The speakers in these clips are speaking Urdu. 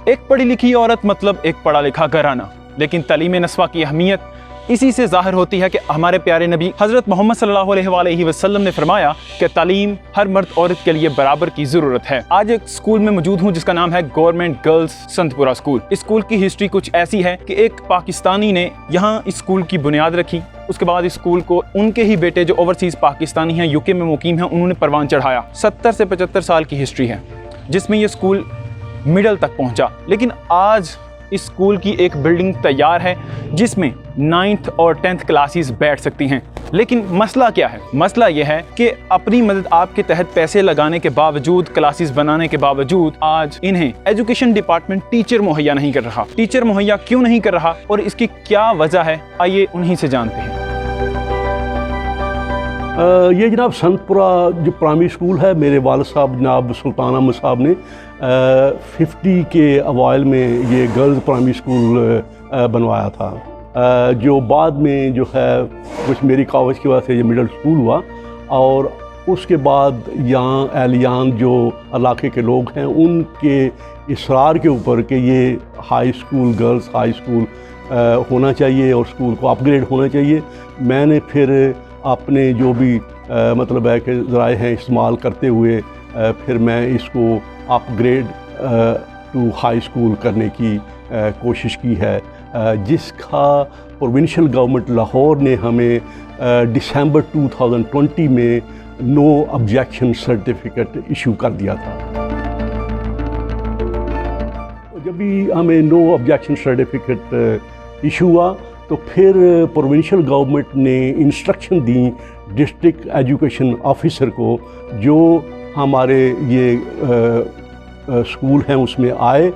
ایک پڑھی لکھی عورت مطلب ایک پڑھا لکھا گھرانہ، لیکن تعلیم نسواں کی اہمیت اسی سے ظاہر ہوتی ہے کہ ہمارے پیارے نبی حضرت محمد صلی اللہ علیہ وآلہ وسلم نے فرمایا کہ تعلیم ہر مرد عورت کے لیے برابر کی ضرورت ہے۔ آج ایک اسکول میں موجود ہوں جس کا نام ہے گورنمنٹ گرلز سنت پورہ اسکول۔ اس اسکول کی ہسٹری کچھ ایسی ہے کہ ایک پاکستانی نے یہاں اس اسکول کی بنیاد رکھی، اس کے بعد اس اسکول کو ان کے ہی بیٹے جو اوورسیز پاکستانی ہیں، یو کے میں مقیم ہیں، انہوں نے پروان چڑھایا۔ 70 سے 75 سال کی ہسٹری ہے جس میں یہ اسکول مڈل تک پہنچا، لیکن آج اس اسکول کی ایک بلڈنگ تیار ہے جس میں 9th اور 10th کلاسز بیٹھ سکتی ہیں۔ لیکن مسئلہ کیا ہے؟ مسئلہ یہ ہے کہ اپنی مدد آپ کے تحت پیسے لگانے کے باوجود، کلاسز بنانے کے باوجود آج انہیں ایجوکیشن ڈپارٹمنٹ ٹیچر مہیا نہیں کر رہا۔ ٹیچر مہیا کیوں نہیں کر رہا اور اس کی کیا وجہ ہے؟ آئیے انہی سے جانتے ہیں۔ یہ جناب سنت پورہ جو پرائمری اسکول ہے، میرے والد صاحب جناب سلطان احمد صاحب نے 50 کے اوائل میں یہ گرلز پرائمری اسکول بنوایا تھا، جو بعد میں جو ہے کچھ میری کاوش کی وجہ سے یہ مڈل اسکول ہوا، اور اس کے بعد یہاں اہلیان جو علاقے کے لوگ ہیں ان کے اصرار کے اوپر کہ یہ high school, girls high school ہونا چاہیے اور اسکول کو اپ گریڈ ہونا چاہیے، میں نے پھر اپنے جو بھی مطلب ہے کہ ذرائع ہیں استعمال کرتے ہوئے پھر میں اس کو اپ گریڈ ٹو ہائی اسکول کرنے کی کوشش کی ہے، جس کا پروونشل گورنمنٹ لاہور نے ہمیں دسمبر 2020 میں نو آبجیکشن سرٹیفکیٹ ایشو کر دیا تھا۔ جب بھی ہمیں نو آبجیکشن سرٹیفکیٹ ایشو ہوا تو پھر پروونشل گورنمنٹ نے انسٹرکشن دیں ڈسٹرکٹ ایجوکیشن آفیسر کو، جو ہمارے یہ اسکول ہیں اس میں آئے،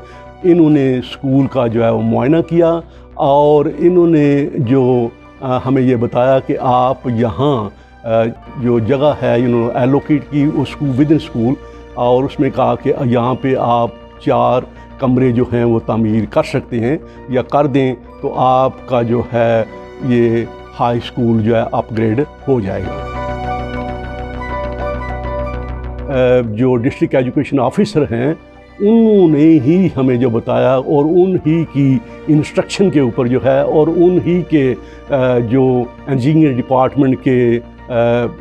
انہوں نے اسکول کا جو ہے وہ معائنہ کیا اور انہوں نے جو ہمیں یہ بتایا کہ آپ یہاں جو جگہ ہے انہوں نے ایلوکیٹ کی اس کو ود ان اسکول، اور اس میں کہا کہ یہاں پہ آپ 4 کمرے جو ہیں وہ تعمیر کر سکتے ہیں یا کر دیں تو آپ کا جو ہے یہ ہائی اسکول جو ہے اپ گریڈ ہو جائے گا۔ جو ڈسٹرکٹ ایجوکیشن آفیسر ہیں انہوں نے ہی ہمیں جو بتایا اور ان ہی کی انسٹرکشن کے اوپر جو ہے، اور ان ہی کے جو انجینئر ڈپارٹمنٹ کے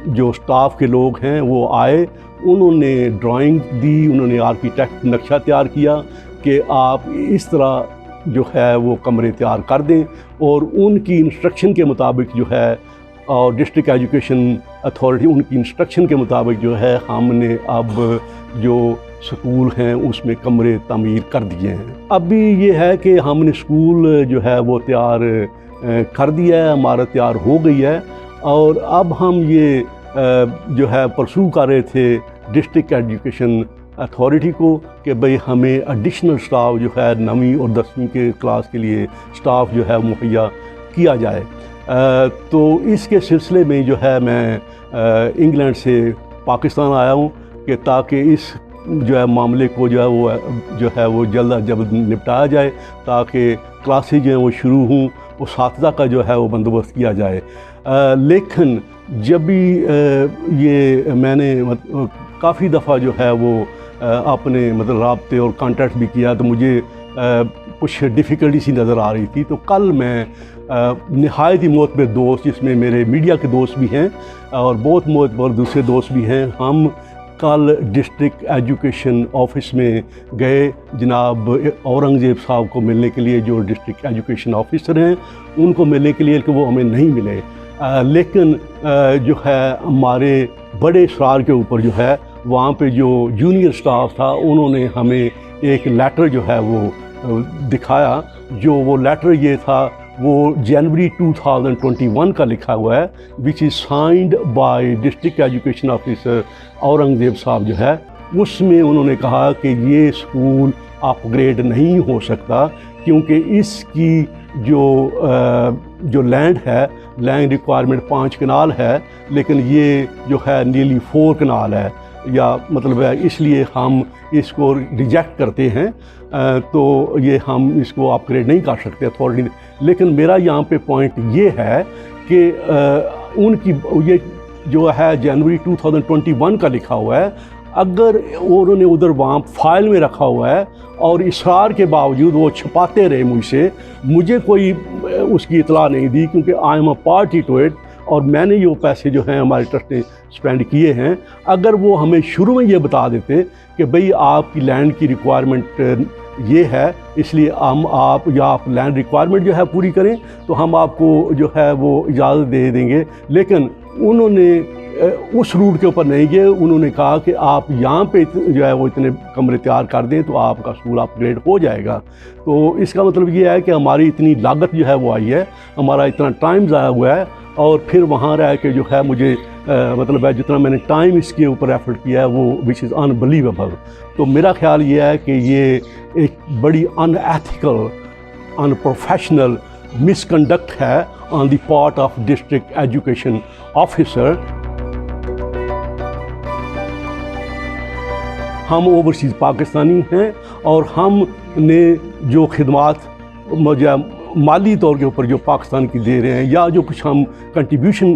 جو اسٹاف کے لوگ ہیں وہ آئے، انہوں نے ڈرائنگ دی، انہوں نے آرکیٹیکٹ نقشہ تیار کیا کہ آپ اس طرح جو ہے وہ کمرے تیار کر دیں، اور ان کی انسٹرکشن کے مطابق جو ہے، اور ڈسٹرکٹ ایجوکیشن اتھارٹی ان کی انسٹرکشن کے مطابق جو ہے ہم نے اب جو سکول ہیں اس میں کمرے تعمیر کر دیے ہیں۔ اب بھی یہ ہے کہ ہم نے اسکول جو ہے وہ تیار کر دیا ہے، ہمارا تیار ہو گئی ہے، اور اب ہم یہ جو ہے پرسو کر رہے تھے ڈسٹرکٹ ایجوکیشن اتھارٹی کو کہ بھئی ہمیں ایڈیشنل سٹاف جو ہے 9ویں اور 10ویں کے کلاس کے لیے سٹاف جو ہے مہیا کیا جائے۔ تو اس کے سلسلے میں جو ہے میں انگلینڈ سے پاکستان آیا ہوں کہ تاکہ اس جو ہے معاملے کو جو ہے وہ جلد از جلد نپٹایا جائے، تاکہ کلاسز جو ہیں وہ شروع ہوں، اساتذہ کا جو ہے وہ بندوبست کیا جائے۔ لیکن جب بھی یہ میں نے کافی دفعہ جو ہے وہ اپنے مطلب رابطے اور کانٹیکٹ بھی کیا تو مجھے کچھ ڈیفیکلٹی سی نظر آ رہی تھی، تو کل میں نہایت ہی معتبر دوست، جس میں میرے میڈیا کے دوست بھی ہیں اور بہت معتبر دوسرے دوست بھی ہیں، ہم کل ڈسٹرکٹ ایجوکیشن آفس میں گئے جناب اورنگزیب صاحب کو ملنے کے لیے، جو ڈسٹرکٹ ایجوکیشن آفیسر ہیں ان کو ملنے کے لیے، کہ وہ ہمیں نہیں ملے، لیکن جو ہے ہمارے بڑے اصرار کے اوپر جو ہے وہاں پہ جو جونیئر سٹاف تھا انہوں نے ہمیں ایک لیٹر جو ہے وہ دکھایا، جو وہ لیٹر یہ تھا وہ جنوری 2021 کا لکھا ہوا ہے، which is signed by district education officer Aurangzeb صاحب جو ہے، اس میں انہوں نے کہا کہ یہ اسکول اپ گریڈ نہیں ہو سکتا کیونکہ اس کی جو لینڈ ہے، لینڈ ریکوائرمنٹ 5 کنال ہے، لیکن یہ جو ہے نیرلی 4 کنال ہے، یا مطلب ہے اس لیے ہم اس کو ریجیکٹ کرتے ہیں، تو یہ ہم اس کو اپ گریڈ نہیں کر سکتے اتھارٹی۔ لیکن میرا یہاں پہ پوائنٹ یہ ہے کہ ان کی یہ جو ہے جنوری 2021 کا لکھا ہوا ہے، اگر انہوں نے ادھر وہاں فائل میں رکھا ہوا ہے اور اصرار کے باوجود وہ چھپاتے رہے مجھ سے، مجھے کوئی اس کی اطلاع نہیں دی، کیونکہ I am a party to it, اور میں نے یہ پیسے جو ہیں ہمارے ٹرسٹ نے اسپینڈ کیے ہیں، اگر وہ ہمیں شروع میں یہ بتا دیتے کہ بھئی آپ کی لینڈ کی ریکوائرمنٹ یہ ہے، اس لیے آپ لینڈ ریکوائرمنٹ جو ہے پوری کریں، تو ہم آپ کو جو ہے وہ اجازت دے دیں گے، لیکن انہوں نے اس روٹ کے اوپر نہیں گئے، انہوں نے کہا کہ آپ یہاں پہ جو ہے وہ اتنے کمرے تیار کر دیں تو آپ کا اسکول اپ گریڈ ہو جائے گا۔ تو اس کا مطلب یہ ہے کہ ہماری اتنی لاگت جو ہے وہ آئی ہے، ہمارا اتنا ٹائم ضائع ہوا ہے، اور پھر وہاں رہ کے جو ہے مجھے مطلب ہے جتنا میں نے ٹائم اس کے اوپر ایفرٹ کیا ہے وہ وچ از انبلیویبل۔ تو میرا خیال یہ ہے کہ یہ ایک بڑی unethical, unprofessional misconduct ہے on the part of district education officer. ہم اوورسیز پاکستانی ہیں اور ہم نے جو خدمات مالی طور کے اوپر جو پاکستان کی دے رہے ہیں، یا جو کچھ ہم کنٹریبیوشن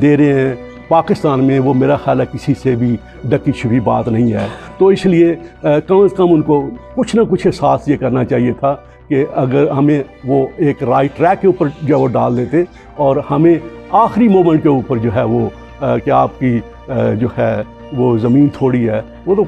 دے رہے ہیں پاکستان میں، وہ میرا خیال ہے کسی سے بھی ڈکی چھپی بات نہیں ہے۔ تو اس لیے کم از کم ان کو کچھ نہ کچھ احساس یہ کرنا چاہیے تھا کہ اگر ہمیں وہ ایک رائٹ ٹریک کے اوپر جو وہ ڈال دیتے، اور ہمیں آخری مومنٹ کے اوپر جو ہے وہ کہ آپ کی جو ہے وہ زمین تھوڑی ہے، وہ تو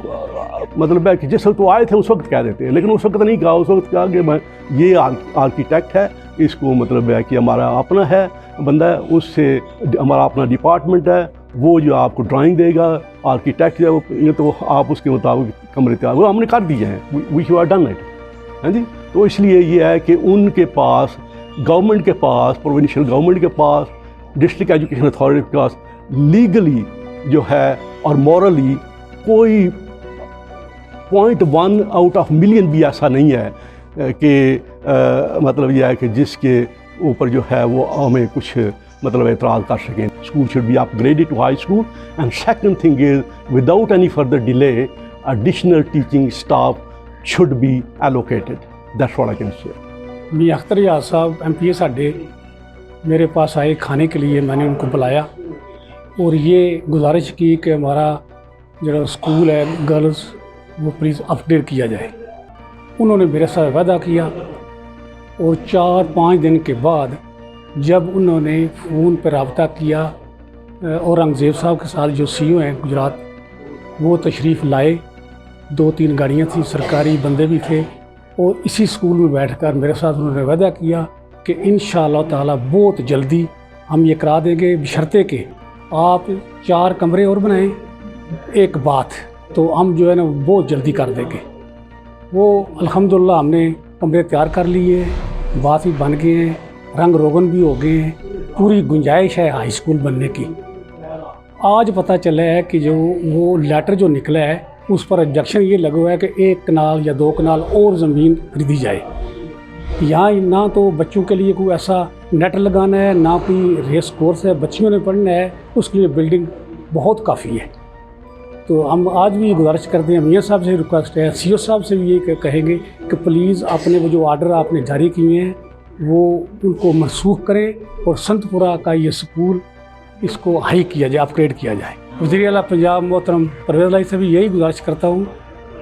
مطلب ہے کہ جس وقت وہ آئے تھے اس وقت کہہ دیتے ہیں، لیکن اس وقت نہیں کہا، اس وقت کہا کہ میں یہ آرکیٹیکٹ ہے، اس کو مطلب ہے کہ ہمارا اپنا ہے بندہ ہے، اس سے ہمارا اپنا ڈپارٹمنٹ ہے، وہ جو آپ کو ڈرائنگ دے گا، آرکیٹیکٹ جو ہے یہ تو آپ اس کے مطابق کمرے تیار، وہ ہم نے کر دیے ہیں، وی ہیو ڈن اٹ، ہاں جی۔ تو اس لیے یہ ہے کہ ان کے پاس، گورنمنٹ کے پاس، پروونشل گورنمنٹ کے پاس، ڈسٹرکٹ ایجوکیشن اتھارٹی کے پاس لیگلی جو ہے اور مورلی کوئی 0.1 آؤٹ آف ملین بھی ایسا نہیں ہے کہ مطلب یہ ہے کہ جس کے اوپر جو ہے وہ ہمیں کچھ مطلب اعتراض کر سکیں۔ School should be upgraded to high school, and second thing is without any further delay additional teaching staff should be allocated. That's what I can say. Mian Akhtar یار صاحب MP ساڈے میرے پاس آئے کھانے کے لیے، میں نے ان کو بلایا اور یہ گزارش کی کہ ہمارا جو اسکول ہے گرلز وہ پلیز اپڈیٹ کیا جائے۔ انہوں نے میرے ساتھ وعدہ کیا، اور 4-5 دن کے بعد جب انہوں نے فون پہ رابطہ کیا اورنگزیب صاحب کے ساتھ جو CO ہیں گجرات، وہ تشریف لائے، 2-3 گاڑیاں تھیں، سرکاری بندے بھی تھے، اور اسی اسکول میں بیٹھ کر میرے ساتھ انہوں نے وعدہ کیا کہ انشاءاللہ تعالی بہت جلدی ہم یہ کرا دیں گے، بشرطے کہ آپ 4 کمرے اور بنائیں، ایک بات تو ہم جو ہے نا بہت جلدی کر دیں گے۔ وہ الحمدللہ ہم نے کمرے تیار کر لیے، بات بھی بن گئے ہیں، رنگ روغن بھی ہو گئے ہیں، پوری گنجائش ہے ہائی اسکول بننے کی۔ آج پتہ چلا ہے کہ جو وہ لیٹر جو نکلا ہے اس پر آبجیکشن یہ لگا ہوا ہے کہ 1 کنال یا 2 کنال اور زمین خریدی جائے۔ یہاں نہ تو بچوں کے لیے کوئی ایسا نیٹ لگانا ہے، نہ کوئی ریس کورس ہے، بچیوں نے پڑھنا ہے، اس کے لیے بلڈنگ بہت کافی ہے۔ تو ہم آج بھی گزارش کرتے ہیں، میاں صاحب سے ریکویسٹ ہے، CO صاحب سے بھی یہ کہیں گے کہ پلیز اپنے وہ جو آرڈر آپ نے جاری کیے ہیں وہ ان کو منسوخ کریں، اور سنت پورہ کا یہ اسکول اس کو ہائی کیا جائے، اپ گریڈ کیا جائے۔ وزیر اعلیٰ پنجاب محترم پرویز الہی سے بھی یہی گزارش کرتا ہوں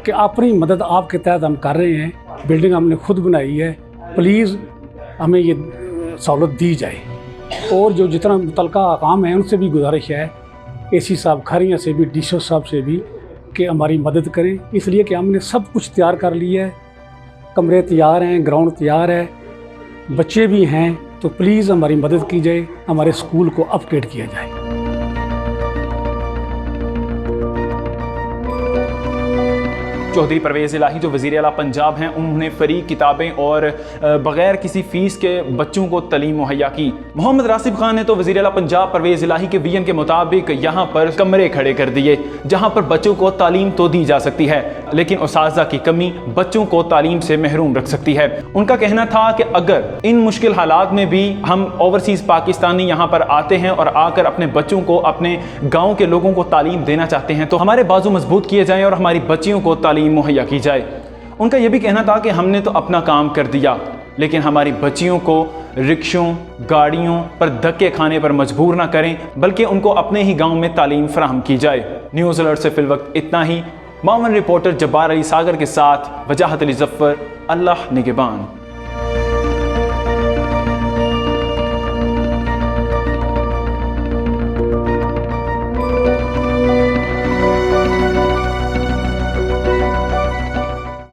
کہ اپنی مدد آپ کے تحت ہم کر رہے ہیں، بلڈنگ ہم نے خود بنائی ہے، پلیز ہمیں یہ سہولت دی جائے۔ اور جو جتنا متعلقہ اقام ہیں ان سے بھی گزارش ہے، AC صاحب کھاریاں سے بھی، DCO صاحب سے بھی، کہ ہماری مدد کریں، اس لیے کہ ہم نے سب کچھ تیار کر لیا ہے، کمرے تیار ہیں، گراؤنڈ تیار ہے، بچے بھی ہیں، تو پلیز ہماری مدد کی جائے، ہمارے اسکول کو اپ گریڈ کیا جائے۔ چودھری پرویز الہی جو وزیر اعلیٰ پنجاب ہیں، انہوں نے فری کتابیں اور بغیر کسی فیس کے بچوں کو تعلیم مہیا کی۔ محمد راسب خان نے تو وزیر اعلیٰ پنجاب پرویز الہی کے ویژن کے مطابق یہاں پر کمرے کھڑے کر دیے جہاں پر بچوں کو تعلیم تو دی جا سکتی ہے، لیکن اساتذہ کی کمی بچوں کو تعلیم سے محروم رکھ سکتی ہے۔ ان کا کہنا تھا کہ اگر ان مشکل حالات میں بھی ہم اوورسیز پاکستانی یہاں پر آتے ہیں اور آ کر اپنے بچوں کو، اپنے گاؤں کے لوگوں کو تعلیم دینا چاہتے ہیں، تو ہمارے بازو مضبوط کیے جائیں اور ہماری بچیوں کو تعلیم مہیا کی جائے۔ ان کا یہ بھی کہنا تھا کہ ہم نے تو اپنا کام کر دیا، لیکن ہماری بچیوں کو رکشوں گاڑیوں پر دھکے کھانے پر مجبور نہ کریں، بلکہ ان کو اپنے ہی گاؤں میں تعلیم فراہم کی جائے۔ نیوز الرٹ سے فی الوقت اتنا ہی۔ معاون رپورٹر جبار علی ساگر کے ساتھ وجاہت علی ظفر، اللہ نگہبان۔